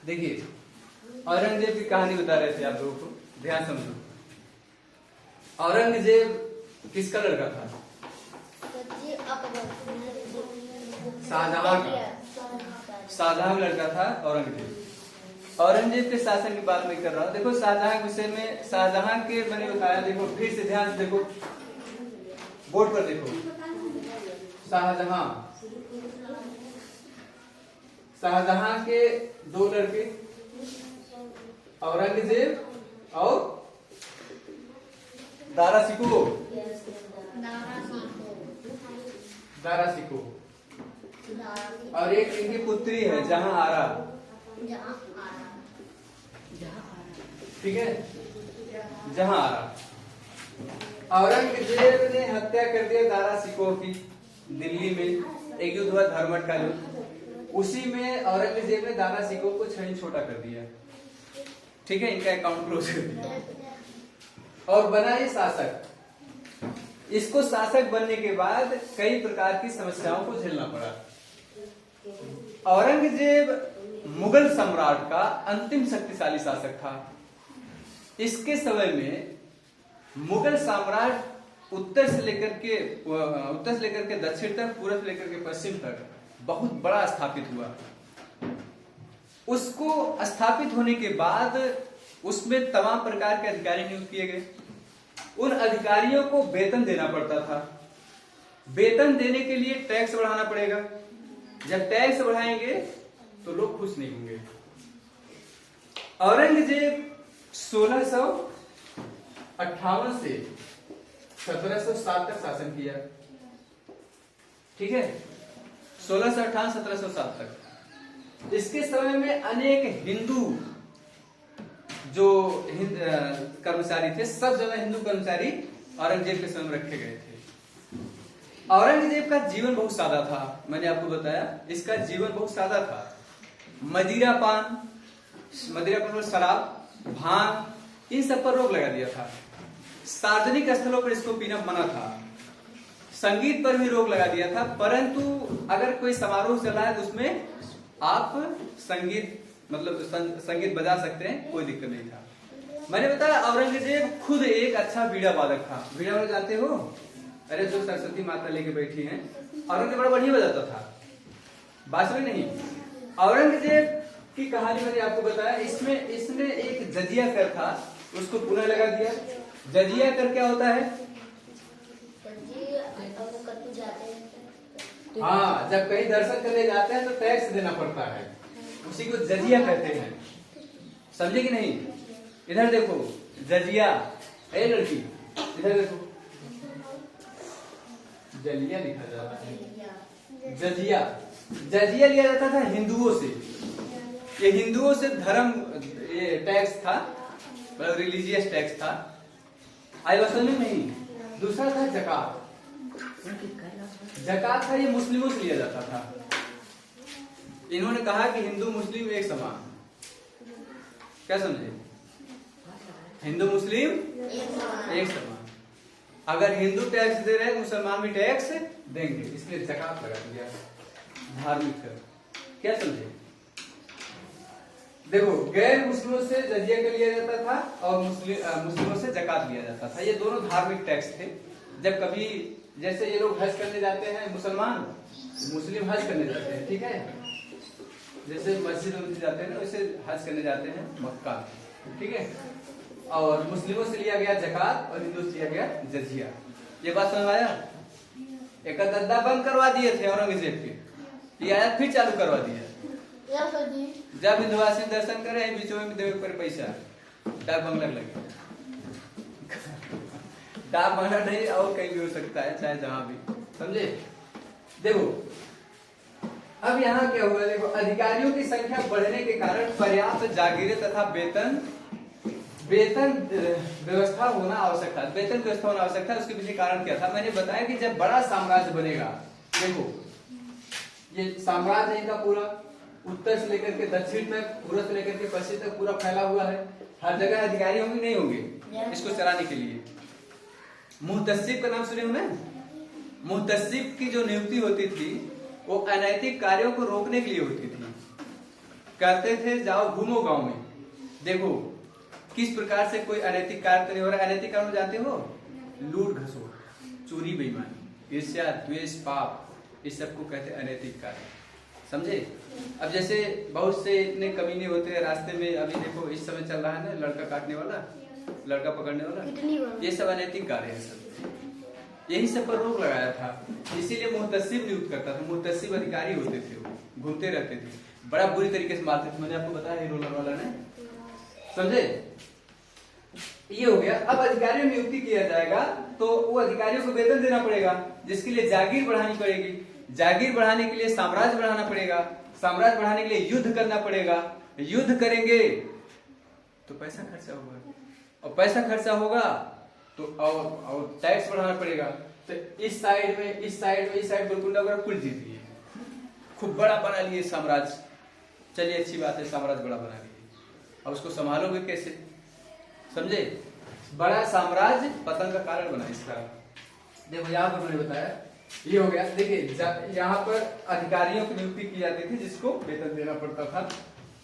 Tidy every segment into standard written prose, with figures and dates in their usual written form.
देखिए, औरंगजेब की कहानी बता रहे थे आप लोगों को, ध्यान समझो। औरंगजेब किसका लड़का था? शाहजहां का। शाहजहां का लड़का था औरंगजेब। औरंगजेब के शासन की बात मैं कर रहा हूँ। देखो शाहजहां के विषय में, शाहजहां के मैंने बताया, देखो फिर से ध्यान से देखो, बोर्ड पर देखो। शाहजहां, शाहजहां के दो लड़के, औरंगजेब और दारा शिकोह। दारा शिकोह। और एक इनकी पुत्री है जहां आरा। ठीक है, जहां आरा। औरंगजेब ने हत्या कर दिया दारा शिकोह की दिल्ली में। एक युद्ध हुआ धर्मट का युद्ध, उसी में औरंगजेब ने दारा शिकोह को छीन छोटा कर दिया। ठीक है, इनका अकाउंट क्लोज कर दिया और बना ये शासक। इसको शासक बनने के बाद कई प्रकार की समस्याओं को झेलना पड़ा। औरंगजेब मुगल सम्राट का अंतिम शक्तिशाली शासक था। इसके समय में मुगल साम्राज्य उत्तर से लेकर के दक्षिण तक, पूर्व से लेकर के पश्चिम तक बहुत बड़ा स्थापित हुआ। उसको स्थापित होने के बाद उसमें तमाम प्रकार के अधिकारी नियुक्त किए गए। उन अधिकारियों को वेतन देना पड़ता था। वेतन देने के लिए टैक्स बढ़ाना पड़ेगा। जब टैक्स बढ़ाएंगे तो लोग खुश नहीं होंगे। औरंगजेब 1658 से 1707 तक शासन किया। ठीक है, 1658-1707 तक। इसके समय में अनेक हिंदू जो कर्मचारी थे, सब जगह हिंदू कर्मचारी औरंगजेब के समय रखे गए थे। औरंगजेब का जीवन बहुत सादा था। मैंने आपको बताया इसका जीवन बहुत सादा था। मदिरापान, शराब, भांग, इन सब पर रोक लगा दिया था। सार्वजनिक स्थलों पर इसको पीना मना था। संगीत पर भी रोक लगा दिया था, परंतु अगर कोई समारोह चल रहा है तो उसमें आप संगीत बजा सकते हैं, कोई दिक्कत नहीं था। मैंने बताया औरंगजेब खुद एक अच्छा बीड़ा वादक था। बीड़ा वादक जानते हो? अरे जो सरस्वती माता लेके बैठी हैं, औरंगजेब बड़ा बढ़िया बजाता था, बांसुरी नहीं। औरंगजेब की कहानी मैंने आपको बताया। इसमें एक जजिया कर था, उसको पुनः लगा दिया। जजिया कर क्या होता है? हाँ, जब कहीं दर्शन करने जाते हैं तो टैक्स देना पड़ता है, उसी को जजिया कहते हैं। समझे कि नहीं? इधर देखो, जजिया। ए लड़की, इधर देखो, जलिया लिखा जाता है। जजिया, जजिया लिया जाता था हिंदुओं से। ये हिंदुओं से धर्म, ये टैक्स था, मतलब रिलीजियस टैक्स था। आई वसूली नहीं। दूसरा था जकात। जकात था, ये मुस्लिमों से लिया जाता था। इन्होंने कहा कि हिंदू मुस्लिम एक समान। क्या समझे? हिंदू मुस्लिम एक समान। अगर हिंदू टैक्स दे रहे हैं, मुसलमान भी टैक्स देंगे, इसलिए जकात लगा दिया। धार्मिक कर, क्या समझे? देखो, गैर मुस्लिमों से जजिया का लिया जाता था और मुस्लिमों से जकात लिया जाता था। ये दोनों धार्मिक टैक्स थे। जब कभी जैसे ये लोग हज करने जाते हैं, मुस्लिम हज करने जाते हैं, ठीक है, जैसे मस्जिद में जाते हैं ना, वैसे हज करने जाते हैं मक्का, ठीक है। और मुस्लिमों से लिया गया जकात और हिंदू से लिया गया जजिया। ये बात समझ आया? एक दद्दा बंद करवा दिए थे औरंगजेब के, ये आयत फिर चालू करवा दिया। जब हिंदुवासी दर्शन करे, बीचों में देवे पर पैसा, डाक बंगला लगे। डाक बंगला नहीं, और कहीं भी हो सकता है, चाहे जहां भी, समझे? देखो अब यहाँ क्या हुआ, देखो अधिकारियों की संख्या बढ़ने के कारण पर्याप्त जागीरें तथा वेतन व्यवस्था होना आवश्यक था। वेतन व्यवस्था होना आवश्यक था। उसके पीछे कारण क्या था? मैंने बताया कि जब बड़ा साम्राज्य बनेगा, देखो ये साम्राज्य इनका पूरा उत्तर से लेकर के दक्षिण तक, पूर्व से लेकर के पश्चिम तक पूरा फैला हुआ है। हर जगह अधिकारी होंगे नहीं होंगे इसको चलाने के लिए। मुहतसिब का नाम सुने होंगे? मुहतसिब की जो नियुक्ति होती थी वो अनैतिक कार्यों को रोकने के लिए होती थी। कहते थे जाओ घूमो गांव में, देखो किस प्रकार से कोई अनैतिक कार्य तो नहीं हो रहा। अनैतिक कार्य जानते हो, लूट घसोट, चोरी बेईमानी, ईर्ष्या द्वेष पाप, इस सब को कहते हैं अनैतिक कार्य, समझे। अब जैसे बहुत से इतने कमीने होते हैं रास्ते में, अभी देखो इस समय चल रहा है ना लड़का काटने वाला, लड़का पकड़ने वाला, ये सब अनैतिक कार्य है सब। यही सब पर रोक लगाया था, इसीलिए मुहतसिब नियुक्त करता था। मुहतसिब अधिकारी होते थे, वो घूमते रहते थे, बड़ा बुरी तरीके से मारते थे। मैंने आपको बताया रोलर वाला ने, समझे। ये हो गया। अब अधिकारियों में नियुक्ति किया जाएगा तो वो अधिकारियों को वेतन देना पड़ेगा, जिसके लिए जागीर बढ़ानी पड़ेगी। जागीर बढ़ाने के लिए साम्राज्य बढ़ाना पड़ेगा, साम्राज्य बढ़ाने के लिए युद्ध करना पड़ेगा। युद्ध करेंगे तो पैसा खर्चा होगा, और पैसा खर्चा होगा तो और टैक्स बढ़ाना पड़ेगा। तो इस साइड में, इस साइड में, इस साइड गोलकुंडा वगैरह कुल जीत लिए, खूब बड़ा बना लिए साम्राज्य। चलिए अच्छी बात है, साम्राज्य बड़ा बना लिए, अब उसको संभालोगे कैसे, समझे। बड़ा साम्राज्य पतन का कारण बना इसका। देखो यहाँ पर मैंने बताया, ये हो गया। देखिए यहाँ पर अधिकारियों की नियुक्ति की जाती थी जिसको वेतन देना पड़ता था।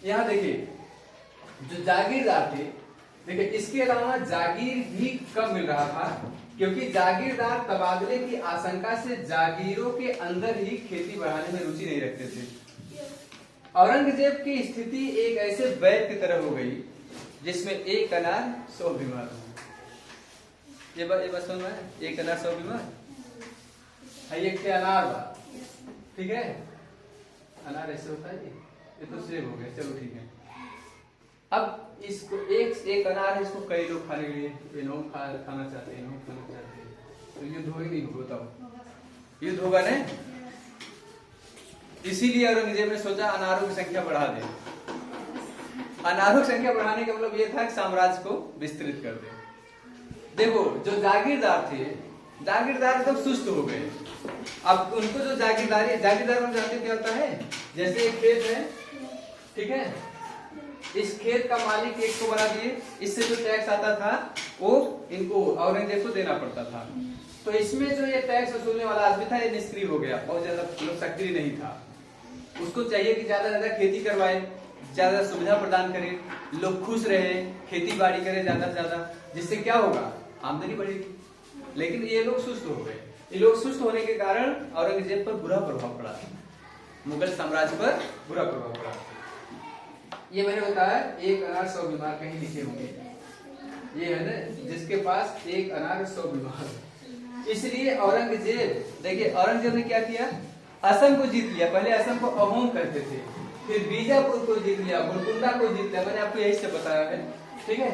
यहाँ देखिए जो जागीरदार थे, देखिए इसके अलावा जागीर भी कम मिल रहा था, क्योंकि जागीरदार तबादले की आशंका से जागीरों के अंदर ही खेती बढ़ाने में रुचि नहीं रखते थे। औरंगजेब की स्थिति एक ऐसे वैद की तरह हो गई जिसमें एक अनार 100 बीमार हो। ये बात समझ में, एक अनार 100 बीमार है। एक अनार बा, ठीक है, अनार ऐसे होता है, ये तो सेब हो गया, चलो ठीक है। अब इसको एक अनार है, इसको कई लोग खाने के लिए खाना चाहते हैं, खाना चाहते हैं, तो युद्ध हो ही नहीं होता, युद्ध होगा नहीं। इसीलिए औरंगजेब ने सोचा अनारों की संख्या बढ़ा दे। अनारों की संख्या बढ़ाने का मतलब ये था कि साम्राज्य को विस्तृत कर दे। देखो जो जागीरदार थे, जागीरदार तो सुस्त हो गए। अब उनको जो जागीरदार में जानते क्या होता है, जैसे एक खेत है, ठीक है, इस खेत का मालिक एक को बना दिए, इससे जो टैक्स आता था वो इनको औरंगजेब को देना पड़ता था। तो इसमें जो ये टैक्स वसूलने वाला आदमी था ये निष्क्रिय हो गया, बहुत ज्यादा सक्रिय नहीं था। उसको चाहिए कि ज्यादा ज्यादा खेती करवाए, ज्यादा सुविधा प्रदान करे, लोग खुश रहे, खेती बाड़ी करे ज्यादा से ज्यादा, जिससे क्या होगा, आमदनी बढ़ेगी। लेकिन ये लोग सुस्त हो गए। ये लोग सुस्त होने के कारण औरंगजेब पर बुरा प्रभाव पड़ा, मुगल साम्राज्य पर बुरा प्रभाव पड़ा। ये मैंने बताया एक अनार 100 बीमार, कहीं लिखे होंगे, ये है ना जिसके पास एक अनार 100 बीमार। इसलिए औरंगजेब, देखिए औरंगजेब ने क्या किया, असम को जीत लिया। पहले असम को अहोम कहते थे, फिर बीजापुर को जीत लिया, गोलकुंडा को जीत लिया। मैंने आपको यही से बताया है, ठीक है,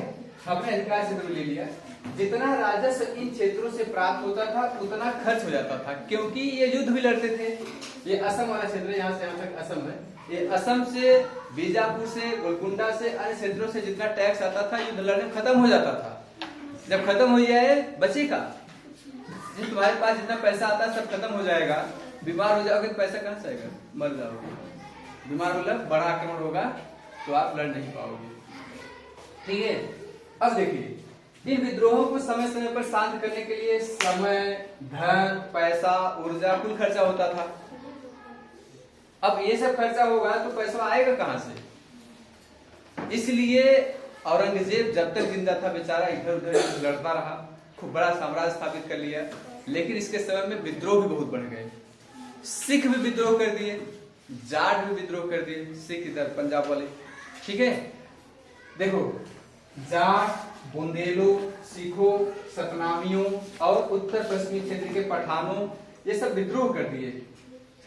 अपने अधिकार क्षेत्र में ले लिया। जितना राजस्व इन क्षेत्रों से प्राप्त होता था उतना खर्च हो जाता था, क्योंकि ये युद्ध भी लड़ते थे। ये असम वाला क्षेत्र, यहाँ से यहाँ तक असम है, ये असम से, बीजापुर से, गोलकुंडा से, अन्य क्षेत्रों से जितना टैक्स आता था युद्ध लड़ने खत्म हो जाता था। जब खत्म हो जाए बचेगा, तुम्हारे पास जितना पैसा आता है सब खत्म हो जाएगा। बीमार हो जाओगे तो पैसा कहां से आएगा, मर जाओगे। बीमार मतलब बड़ा आक्रमण होगा तो आप लड़ नहीं पाओगे, ठीक है। अब देखिए इन विद्रोहों को समय समय पर शांत करने के लिए समय, धन, पैसा, ऊर्जा, कुल खर्चा होता था। अब ये सब खर्चा होगा तो पैसा आएगा कहां से। इसलिए औरंगजेब जब तक जिंदा था बेचारा इधर उधर लड़ता रहा, खूब बड़ा साम्राज्य स्थापित कर लिया। लेकिन इसके समय में विद्रोह भी बहुत बढ़ गए। सिख भी विद्रोह कर दिए, जाट भी विद्रोह कर दिए, सिख इधर पंजाब वाले, ठीक है। देखो जाट, बुंदेलों, सिखों, सतनामियों और उत्तर पश्चिमी क्षेत्र के पठानों, ये सब विद्रोह कर दिए।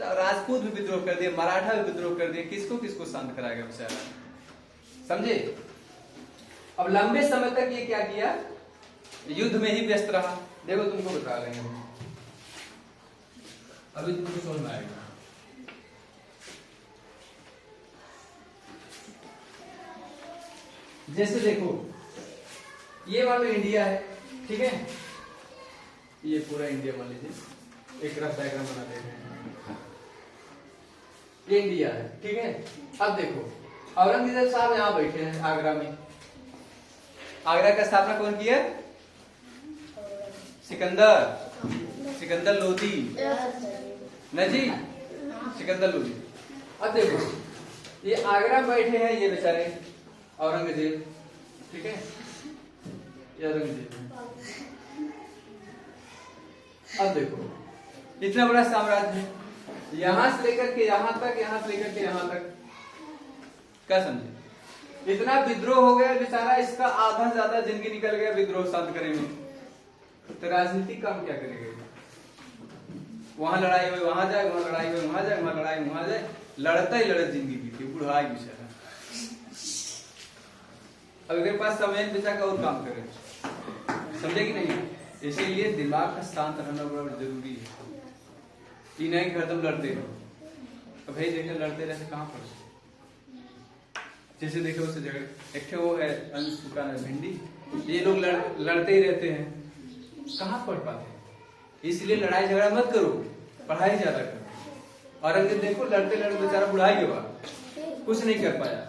राजपूत भी विद्रोह कर दिए, मराठा भी विद्रोह कर दिए। किसको किसको शांत कराएगा बेचारा, समझे। अब लंबे समय तक ये क्या किया, युद्ध में ही व्यस्त रहा। देखो तुमको बता रहे हैं, अभी तुमको समझ में आएगा। जैसे देखो ये मान लो इंडिया है, ठीक है, ये पूरा इंडिया मान लीजिए, एक रफ डायग्राम बना देते हैं। ये इंडिया है, ठीक है। अब देखो औरंगजेब साहब यहाँ बैठे हैं आगरा में। आगरा का स्थापना कौन किया, सिकंदर लोदी, नहीं सिकंदर लोदी। अब देखो ये आगरा में बैठे हैं ये बेचारे औरंगजेब, ठीक है, ये औरंगजेब। अब देखो इतना बड़ा साम्राज्य, यहां से लेकर के यहां तक, यहां से लेकर के यहां तक, क्या समझे? इतना विद्रोह हो गया बेचारा, इसका आधा से ज्यादा जिंदगी निकल गया विद्रोह शांत करने में। तो राजनीतिक काम क्या करेगा? वहां लड़ाई हुई वहां जाए, वहां लड़ाई हुई वहां जाए, वहां लड़ाई वहां जाए, लड़ता ही लड़त जिंदगी बीती, बुढ़ा बेचारा। अब अगर पास समय बेचा का और काम करे, समझे कि नहीं? इसीलिए दिमाग का शांत रहना बड़ा जरूरी है। ये नहीं कि हरदम लड़ते रहो। भाई देखो लड़ते रहते कहाँ पर, जैसे देखो उससे झगड़े, एक वो है अंश दुकान है भिंडी, ये लोग लड़ते ही रहते हैं, कहाँ पढ़ पाते हैं? इसलिए लड़ाई झगड़ा मत करो, पढ़ाई ज्यादा करो। औरंगजेब देखो लड़ते लड़ते बेचारा बुढ़ाई हुआ, कुछ नहीं कर पाया,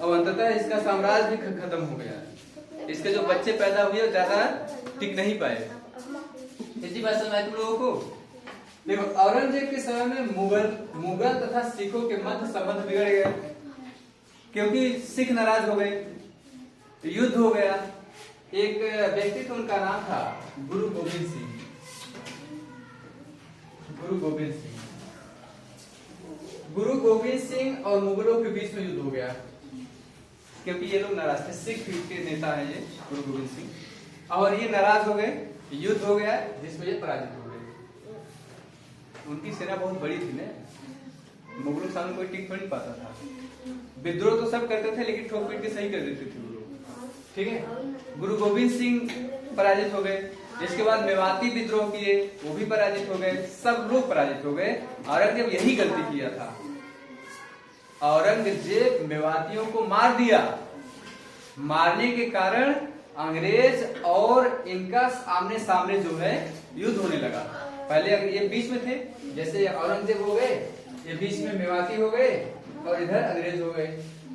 और अंततः इसका साम्राज्य भी खत्म हो गया। इसके जो बच्चे पैदा हुए वो ज्यादा टिक नहीं पाए। इसी बात समझ तुम लोगों को। देखो औरंगजेब के समय में मुगल तथा सिखों के मध्य संबंध बिगड़ गए, क्योंकि सिख नाराज हो गए, युद्ध हो गया। एक व्यक्ति तो उनका नाम था गुरु गोविंद सिंह। गुरु गोविंद सिंह, गुरु गोविंद सिंह और मुगलों के बीच में युद्ध हो गया, क्योंकि ये लोग नाराज थे। सिख के नेता है ये गुरु गोविंद सिंह, और ये नाराज हो गए, युद्ध हो गया जिसमें ये पराजित हो गए। उनकी सेना बहुत बड़ी थी ना, मुगलों के सामने कोई टिक नहीं पाता था। विद्रोह तो सब करते थे लेकिन ठोक पीट के सही कर देते थे वो लोग, ठीक है। गुरु गोविंद सिंह पराजित हो गए। इसके बाद मेवाती विद्रोह किए, वो भी पराजित हो गए, सब लोग पराजित हो गए। औरंगजेब यही गलती किया था, औरंगजेब मेवातियों को मार दिया। मारने के कारण अंग्रेज और इनका आमने सामने जो है युद्ध होने लगा। पहले ये बीच में थे, जैसे औरंगजेब हो गए, ये बीच में मेवाती हो गए और इधर अंग्रेज हो गए।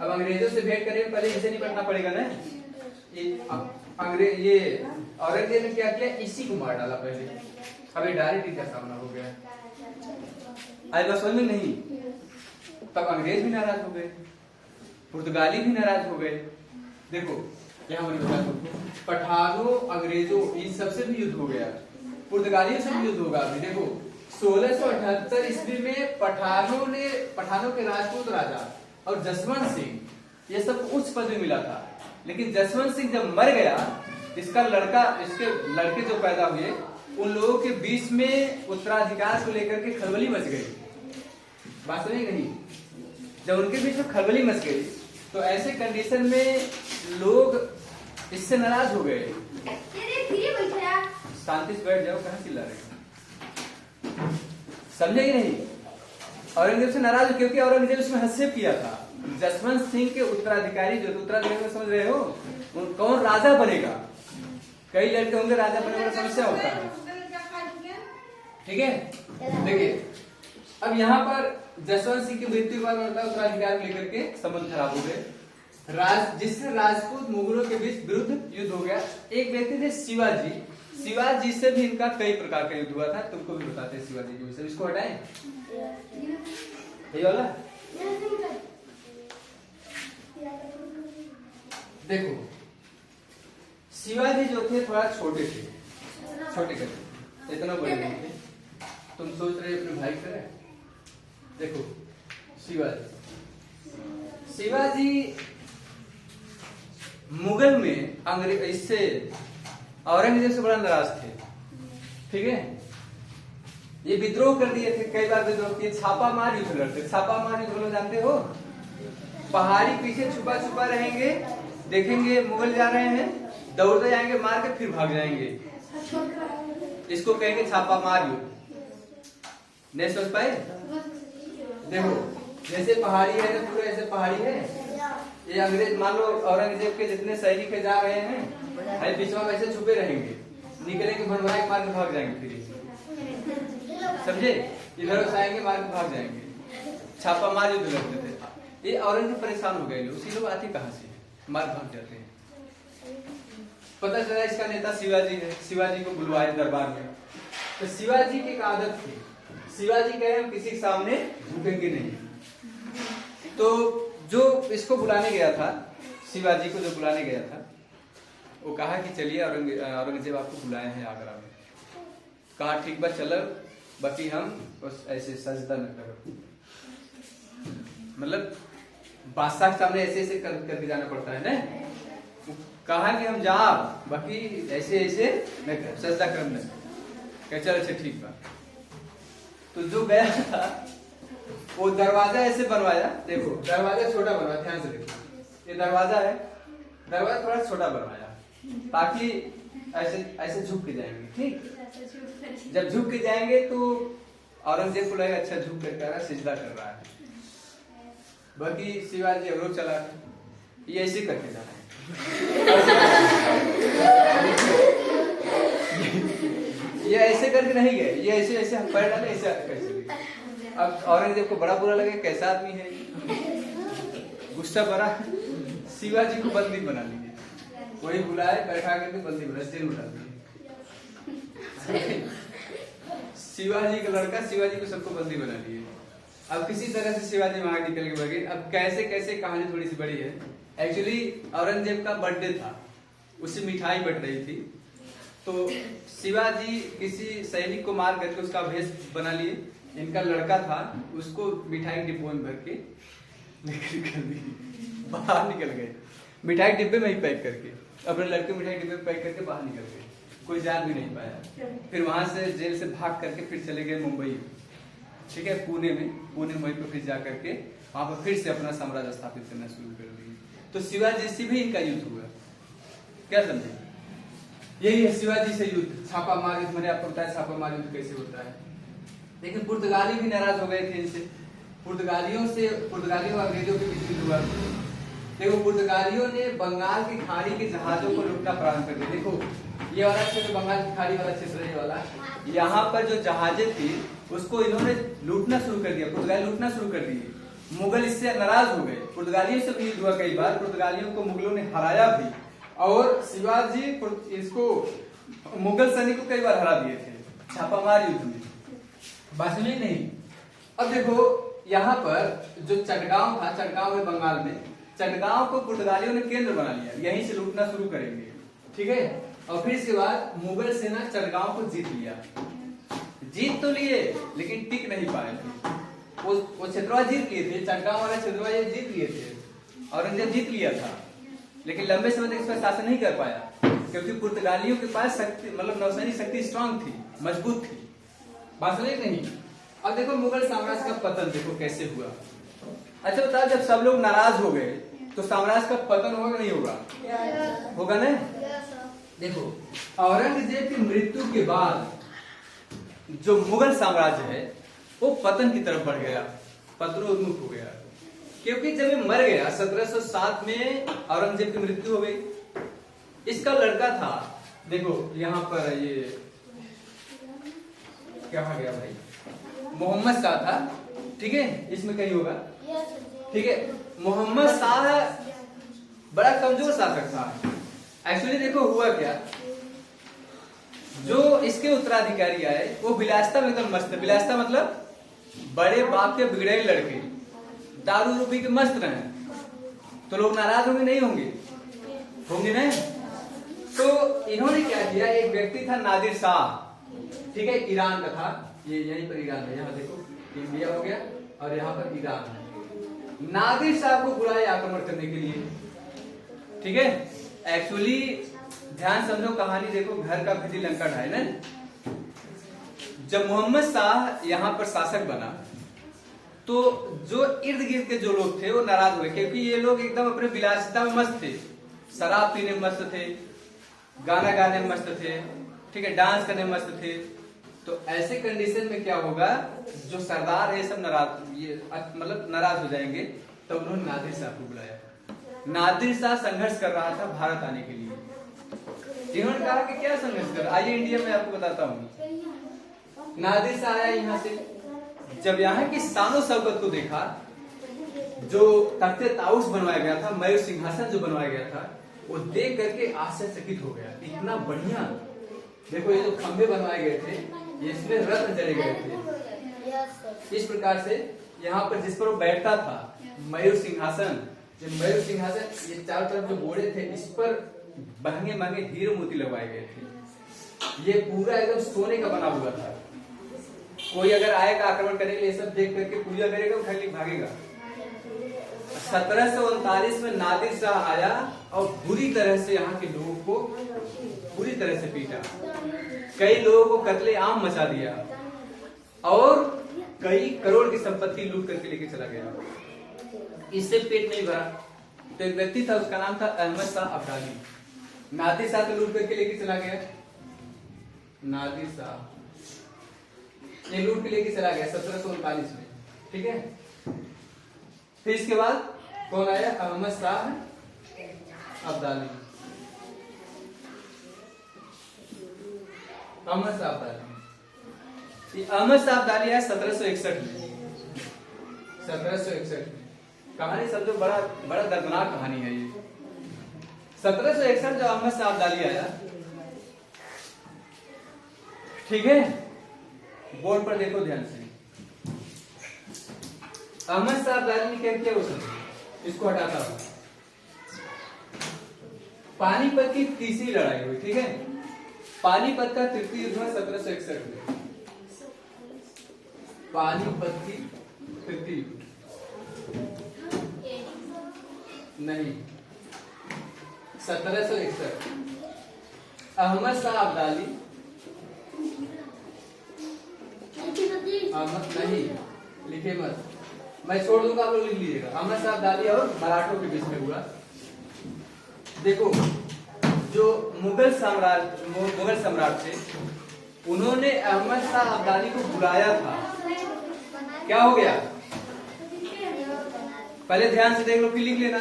अब अंग्रेजों से भेंट करने पहले इसे निपटना पड़ेगा ना। ये औरंगजेब ने क्या किया, इसी को मार डाला पहले। अब ये डायरेक्ट इनका सामना हो गया। आज बस समझ में नहीं, तब अंग्रेज भी नाराज हो गए, पुर्तगाली भी नाराज हो गए। देखो यहाँ पठानों अंग्रेजों इन सबसे भी युद्ध हो गया, पुर्तगालियों से भी युद्ध होगा। अभी देखो 1678 ईस्वी में पठानों के राजपूत राजा और जसवंत सिंह ये सब उच्च पद में मिला था। लेकिन जसवंत सिंह जब मर गया, इसके लड़के जो पैदा हुए, उन लोगों के बीच में उत्तराधिकार को लेकर के खलबली मच गई। बात समझ नहीं? जब उनके बीच में खलबली मच गई तो ऐसे कंडीशन में लोग इससे नाराज हो गए। शांति से बैठ जाओ, कहां चिल्ला रहे? समझे ही नहीं? औरंगजेब से नाराज, क्योंकि औरंगजेब इसमें हस्तक्षेप किया था। जसवंत सिंह के उत्तराधिकारी जो उत्तराधिकारी समझ रहे हो, कौन राजा बनेगा? कई लड़के होंगे राजा बनने में समस्या होता है, ठीक है। देखिए अब यहाँ पर जसवंत सिंह की मृत्यु के बाद उत्तराधिकार को लेकर के संबंध खराब हो गए, जिससे राजपूत मुगलों के बीच विरुद्ध युद्ध हो गया। एक व्यक्ति थे शिवाजी से भी इनका कई प्रकार का युद्ध हुआ था। तुमको भी बताते हैं शिवाजी के विषय। इसको हटाएं, वाला देखो। शिवाजी जो थे थोड़ा छोटे इतना बड़े नहीं थे। तुम सोच रहे अपने भाई का। देखो शिवाजी मुगल में अंग्रेज इससे औरंगजेब से बड़ा नाराज थे, ठीक है। ये विद्रोह कर दिए थे, कई बार विद्रोह किए, छापामार युद्ध लड़ते। छापामार युद्ध लोग जानते हो, पहाड़ी पीछे छुपा छुपा रहेंगे, देखेंगे मुगल जा रहे हैं, दौड़ते जाएंगे, मार के फिर भाग जाएंगे। इसको कहेंगे छापामार युद्ध। नहीं समझ पाए? देखो जैसे पहाड़ी है तो पूरा ऐसे पहाड़ी है, ये अंग्रेज मान लो औरंगजेब के जितने सैनिक जा रहे हैं, बीच में ऐसे छुपे रहेंगे, निकलेंगे भरवाए मार के भाग जाएंगे। फिर समझे? इधर से आएंगे मार के भाग जाएंगे। छापा मार युद्ध लड़ते थे। ये औरंगजेब परेशान हो गए, उसी लोग आते कहाँ से, मार भाग जाते हैं। पता चला इसका नेता शिवाजी है। शिवाजी को बुलवाए दरबार में, तो शिवाजी की एक आदत थी, शिवाजी कहे हम किसी के सामने झुकेंगे नहीं। तो जो इसको बुलाने गया था, शिवाजी को जो बुलाने गया था, वो कहा कि चलिए औरंगजेब आपको बुलाए हैं आगरा में। कहा ठीक बा चलो, बाकी हम बस ऐसे सजदा न करो, मतलब बादशाह के सामने ऐसे ऐसे करके जाना पड़ता है ना। कहा कि हम जा, बाकी ऐसे ऐसे न कर, सजदा करम न कर। चल अच्छा ठीक बा। तो जो गया था वो दरवाजा ऐसे बनवाया, देखो दरवाजा छोटा बनवाया, ध्यान से देखो, ये दरवाजा है, दरवाजा थोड़ा छोटा बनवाया ताकि ऐसे ऐसे झुक के जाएंगे। ठीक, जब झुक के जाएंगे तो औरंगजेब को लगेगा अच्छा झुक कर रहा है, सिजदा कर रहा है। बाकी शिवाजी अवरोध चला, ये ऐसे करके जाना है। ये ऐसे करके नहीं गए, ये ऐसे ऐसे हम पैर डाले, ऐसे कैसे। अब औरंगजेब को बड़ा बुरा लगे, कैसा आदमी है, गुस्सा भरा, शिवाजी को बंदी बना लिए। कोई बुलाए, बैठा करके बंदी बना, जेल में डाल दिए। शिवाजी का लड़का, शिवाजी को सबको बंदी बना लिए। अब किसी तरह से शिवाजी वहां निकल के भागे। अब कैसे कैसे कहानी थोड़ी सी बड़ी है। एक्चुअली औरंगजेब का बर्थडे था, उसे मिठाई बट रही थी, तो शिवाजी किसी सैनिक को मार करके उसका भेष बना लिए। इनका लड़का था, उसको मिठाई डिब्बों में भर के बाहर निकल गए, मिठाई डिब्बे में ही पैक करके, अपने लड़के मिठाई डिब्बे में पैक करके बाहर निकल गए, कोई जान भी नहीं पाया। फिर वहां से जेल से भाग करके फिर चले गए मुंबई, ठीक है, पुणे में वहीं पर फिर जा करके वहां पर फिर से अपना साम्राज्य स्थापित करना शुरू कर दिए। तो शिवाजी से भी इनका युद्ध हुआ, क्या समझे, यही है शिवाजी से युद्ध। छापा मार युद्ध, मैंने आपको बताया छापा मार युद्ध कैसे होता है। लेकिन पुर्तगाली भी नाराज हो गए थे इनसे, पुर्तगालियों और अंग्रेजों के बीच युद्ध हुआ। देखो पुर्तगालियों ने बंगाल की खाड़ी के जहाजों को लूटना प्रारंभ कर दिया। देखो ये वाला क्षेत्र बंगाल की खाड़ी वाला क्षेत्र है, वाला यहाँ पर जो जहाजें थी उसको इन्होंने लूटना शुरू कर दिया, पुर्तगाली लूटना शुरू कर दिए। मुगल इससे नाराज हो गए, पुर्तगालियों से भी युद्ध हुआ कई बार, पुर्तगालियों को मुगलों ने हराया भी, और शिवाजी इसको मुगल सैनिक को कई बार हरा दिए थे छापामार युद्ध में, बस में नहीं। अब देखो यहाँ पर जो चटगांव था, चटगांव है बंगाल में, चटगांव को पुर्तगालियों ने केंद्र बना लिया, यहीं से लूटना शुरू करेंगे, ठीक है। और फिर इसके बाद मुगल सेना चटगांव को जीत लिया, जीत तो लिए लेकिन टिक नहीं पाए थे। वो क्षेत्रवा जीत लिए थे, चटगांव वाला क्षेत्रवा ये जीत लिए थे, औरंगजेब जीत लिया था, लेकिन लंबे समय तक इस पर शासन नहीं कर पाया, क्योंकि पुर्तगालियों के पास शक्ति, मतलब नौसैनिक शक्ति स्ट्रांग थी, मजबूत थी, बात समझे नहीं। अब देखो मुगल साम्राज्य का पतन देखो कैसे हुआ। अच्छा बताओ, जब सब लोग नाराज हो गए तो साम्राज्य का पतन होगा नहीं होगा? होगा ना। देखो औरंगजेब की मृत्यु के बाद जो मुगल साम्राज्य है वो पतन की तरफ बढ़ गया, पतनोन्मुख हो गया, क्योंकि जब ये मर गया 1707 में औरंगजेब की मृत्यु हो गई। इसका लड़का था, देखो यहाँ पर ये क्या कहा गया भाई, मोहम्मद शाह था, ठीक है, इसमें कहीं होगा, ठीक है। मोहम्मद शाह बड़ा कमजोर शासक था। एक्चुअली देखो हुआ क्या, जो इसके उत्तराधिकारी आए वो विलासिता में एकदम मस्त, विलासिता मतलब बड़े बाप के बिगड़े लड़के दारू रूपी के मस्त रहे, तो लोग नाराज होंगे नहीं होंगे? होंगे ना। तो इन्होंने क्या किया, एक व्यक्ति था नादिर शाह, ठीक है, ईरान का था, ये यहीं पर ईरान है, यहाँ देखो इंडिया हो गया और यहाँ पर ईरान है। नादिर शाह को बुलाया आक्रमण करने के लिए, ठीक है। एक्चुअली ध्यान समझो कहानी, देखो घर का भिजी लंका ढाए ना। जब मोहम्मद शाह यहाँ पर शासक बना तो जो इर्द गिर्द के जो लोग थे वो नाराज हुए, क्योंकि ये लोग एकदम अपने विलासिता में मस्त थे, शराब पीने में मस्त थे, गाना गाने में मस्त थे, ठीक है, डांस करने में मस्त थे। तो ऐसे कंडीशन में क्या होगा, जो सरदार है सब नाराज, ये मतलब नाराज हो जाएंगे। तो उन्होंने नादिर शाह को बुलाया। नादिर शाह संघर्ष कर रहा था भारत आने के लिए। इन्होंने कहा कि क्या संघर्ष कर, आइए इंडिया में आपको बताता हूँ। नादिर शाह आया यहाँ से, जब यहाँ की शानो शौकत को देखा, जो तख्ते ताउस बनवाया गया था, मयूर सिंहासन जो बनवाया गया था, वो देख करके आश्चर्यचकित हो गया, इतना बढ़िया। देखो ये जो खंभे बनवाए गए थे, इसमें रत्न जड़े गए थे, इस प्रकार से यहाँ पर जिस पर वो बैठता था, मयूर सिंहासन, जो मयूर सिंहासन, ये चारों तरफ जो घोड़े थे इस पर महंगे महंगे हीरे मोती लगवाए गए थे। ये पूरा एकदम सोने का बना हुआ था। कोई अगर आएगा आक्रमण करने के लिए सब देख करके पूजा करेगा, उठा के भागेगा। 1739 में नादिर शाह आया और बुरी तरह से यहाँ के लोगों को बुरी तरह से पीटा, कई लोगों को कत्ले आम मचा दिया और कई करोड़ की संपत्ति लूट करके लेके चला गया। इससे पेट नहीं भरा तो एक व्यक्ति था, उसका नाम था अहमद शाह अब्दाली। नादिर शाह को लूट करके लेके चला गया, नादिर शाह ये लूट के लेके चला गया 1739 में, ठीक है। फिर इसके बाद कौन आया? अहमद शाह अब्दाली। अहमद शाह अब्दाली, अहमद शाह अब्दाली आया 1761 में। 1761 में कहानी समझो, बड़ा बड़ा दर्दनाक कहानी है ये। 1761 जब अहमद शाह अब्दाली आया, ठीक है, बोर्ड पर देखो ध्यान से। अहमद शाह अब्दाली ने क्या किया? उसने इसको हटाता हुआ पानीपत की तीसरी लड़ाई हुई, ठीक है। पानीपत का तृतीय युद्ध हुआ 1761 में। पानीपत की तृतीय युद्ध नहीं, 1761। अहमद शाह अब्दाली, अहमद नहीं लिखे मत, मैं छोड़ दूंगा, आप लोग लिख लीजिएगा। अहमद शाह अब्दाली और मराठों के बीच में हुआ। देखो, जो मुगल सम्राट थे, उन्होंने अहमद शाह अब्दाली को बुलाया था। क्या हो गया? पहले ध्यान से देख लो, फिर लिख लेना,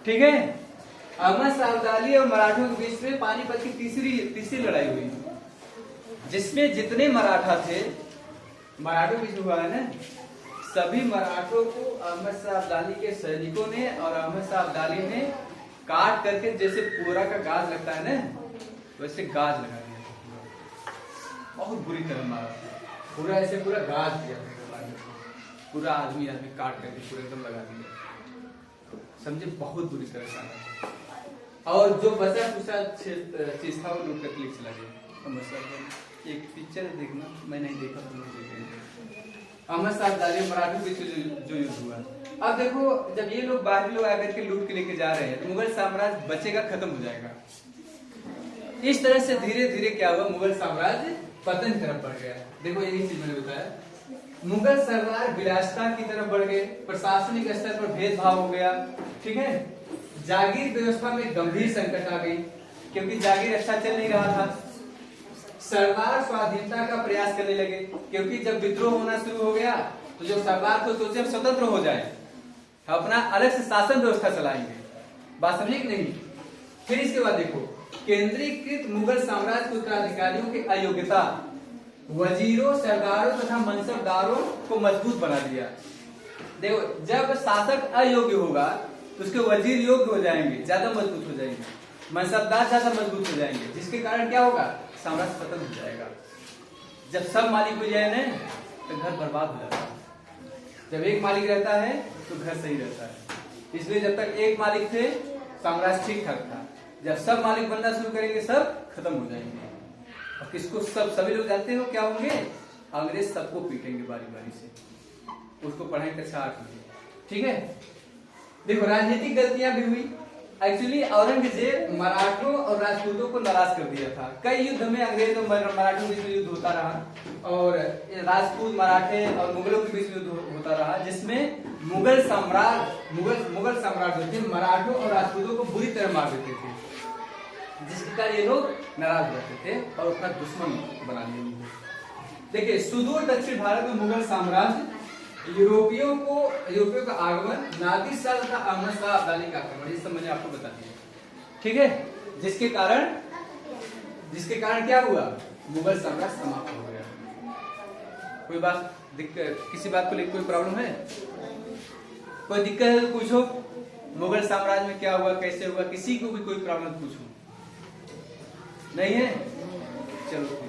ठीक है। अहमद शाह अब्दाली और मराठों के बीच में पानीपत की तीसरी लड़ाई हुई, जिसमें जितने मराठा थे, मराठों के बीच हुआ है ना, सभी मराठों को अहमद शाह अब्दाली के सैनिकों ने और अहमद शाह अब्दाली ने काट करके, जैसे पूरा का गाज लगता है ना, वैसे गाज लगा दिया। बहुत बुरी तरह मारा, पूरा ऐसे पूरा गाज दिया, पूरा आदमी काट करके पूरा एकदम लगा दिया, समझे, बहुत बुरी तरह से। और जो बचा कुचा चीज था वो लूट कर क्लिक चला गया। एक पिक्चर देखना, मैं नहीं देखा था, अहमद शाह अब्दाली मराठों के बीच जो युद्ध हुआ। अब देखो, जब ये लोग बाहरी लोग आकर के लूट के लेके जा रहे हैं तो मुगल साम्राज्य बचेगा, खत्म हो जाएगा। इस तरह से धीरे धीरे क्या हुआ? मुगल साम्राज्य पतन की तरफ बढ़ गया। देखो, यही चीज मैंने बताया, मुगल सरदार विलासिता की तरफ बढ़ गए, प्रशासनिक स्तर पर भेदभाव हो गया, ठीक है। जागीर व्यवस्था में गंभीर संकट आ गई, क्योंकि जागीर अच्छा चल नहीं रहा था। सरदार स्वाधीनता का प्रयास करने लगे, क्योंकि जब विद्रोह होना शुरू हो गया तो जो सरदार को सोचे हम स्वतंत्र हो जाए, अपना अलग से शासन व्यवस्था चलाएंगे, बात समझे कि नहीं। फिर इसके बाद देखो, केंद्रीकृत मुगल साम्राज्य के उत्तराधिकारियों की अयोग्यता वजीरों, सरदारों तथा मनसबदारों को मजबूत बना दिया। देखो, जब शासक अयोग्य होगा तो उसके वजीर योग्य हो जाएंगे, ज्यादा मजबूत हो जाएंगे, मनसबदार ज्यादा मजबूत हो जाएंगे, जिसके कारण क्या होगा? साम्राज्य पतन हो जाएगा। जब सब मालिक हो जाए ना तो घर बर्बाद हो जाता है। जब एक मालिक रहता है तो घर सही रहता है। इसलिए जब तक एक मालिक थे साम्राज्य ठीक ठाक था। जब सब मालिक बनना शुरू करेंगे सब खत्म हो जाएंगे। और किसको सभी लोग जानते हो क्या होंगे? अंग्रेज सबको पीटेंगे बारी बारी से, उसको पढ़ाएंगे कक्षा 8 में, ठीक है। देखो, राजनीतिक गलतियां भी हुई। एक्चुअली औरंगजेब मराठों और राजपूतों को नाराज कर दिया था। कई युद्ध में अंग्रेज और मराठों के बीच में युद्ध होता रहा और राजपूत, मराठे और मुगलों के बीच में युद्ध होता रहा, जिसमें मुगल सम्राट जो थे मराठों और राजपूतों को बुरी तरह मार देते थे, जिसके कारण ये लोग नाराज रहते थे और अपना दुश्मन बना लिया। देखिए, सुदूर दक्षिण भारत में मुगल साम्राज्य, यूरोपियों का आगमन, नादिर शाह तथा अहमद शाह अब्दाली का आक्रमण, ये सब मैंने आपको बता दिया, ठीक है। जिसके कारण क्या हुआ? मुगल साम्राज्य समाप्त हो गया। कोई बात किसी बात को लेकर कोई प्रॉब्लम है? कोई दिक्कत है तो पूछो। मुगल साम्राज्य में क्या हुआ, कैसे हुआ, किसी को भी कोई प्रॉब्लम पूछो। नहीं है? चलो।